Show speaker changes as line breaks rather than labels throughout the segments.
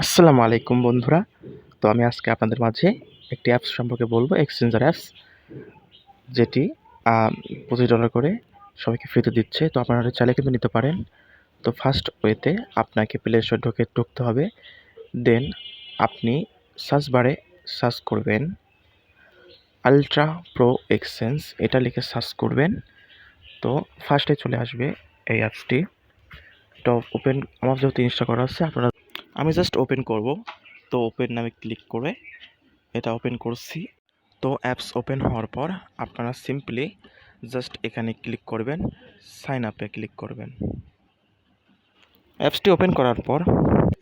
আসসালামু আলাইকুম বন্ধুরা। তো আমি আজকে আপনাদের মাঝে একটি অ্যাপস সম্পর্কে বলবো, এক্সচেঞ্জার অ্যাপস, যেটি $25 করে সবাইকে ফ্রিতে দিচ্ছে। তো আপনারা চাইলে কিন্তু নিতে পারেন। তো ফার্স্ট ওয়েতে আপনাকে প্লে স্টোরে ঢুকতে হবে। দেন আপনি সার্চ বারে সার্চ করবেন আলট্রা প্রো এক্সচেঞ্জ, এটা লিখে সার্চ করবেন। তো ফার্স্টে চলে আসবে এই অ্যাপসটি। তো ওপেন, আমার যেহেতু ইনস্টল করা আছে, আমি জাস্ট ওপেন করব। তো ওপেন নামে ক্লিক করে এটা ওপেন করছি। তো অ্যাপস ওপেন হওয়ার পর আপনারা সিম্পলি জাস্ট এখানে ক্লিক করবেন, সাইন আপে ক্লিক করবেন। অ্যাপসটি ওপেন করার পর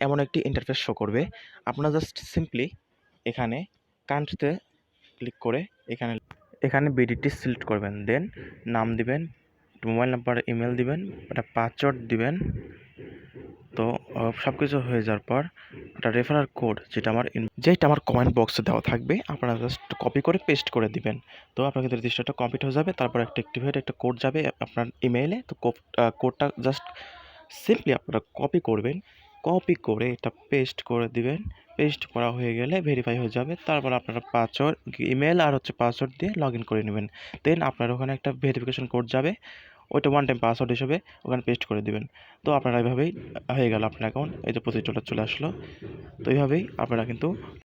এমন একটি ইন্টারফেস শো করবে। আপনারা জাস্ট সিম্পলি এখানে কান্ট্রিতে ক্লিক করে এখানে বিডিটি সিলেক্ট করবেন। দেন নাম দিবেন, মোবাইল নাম্বার, ইমেল দিবেন, একটা পাসওয়ার্ড দিবেন। তো সব কিছু হয়ে যাওয়ার পর একটা রেফারাল কোড যেটা আমার কমেন্ট বক্সে দেওয়া থাকবে, আপনারা জাস্ট কপি করে পেস্ট করে দিবেন। তো আপনার ক্ষেত্রে রেজিস্টারটা কমপ্লিট হয়ে যাবে। তারপর একটা অ্যাক্টিভেট একটা কোড যাবে আপনার ইমেইলে। তো কোডটা জাস্ট সিম্পলি আপনারা কপি করবেন, কপি করে এটা পেস্ট করে দিবেন। পেস্ট করা হয়ে গেলে ভেরিফাই হয়ে যাবে। তারপর আপনারা পাসওয়ার্ড, ইমেল আর পাসওয়ার্ড দিয়ে লগ ইন করে নেবেন। দেন আপনার ওখানে একটা ভেরিফিকেশন কোড যাবে, ওইটা ওয়ান টাইম পাসওয়ার্ড হিসেবে ওখানে পেস্ট করে দিবেন। তো আপনারা এইভাবেই হয়ে গেল আপনার অ্যাকাউন্ট। এই যে $25 চলে আসলো। তো এইভাবেই আপনারা কিন্তু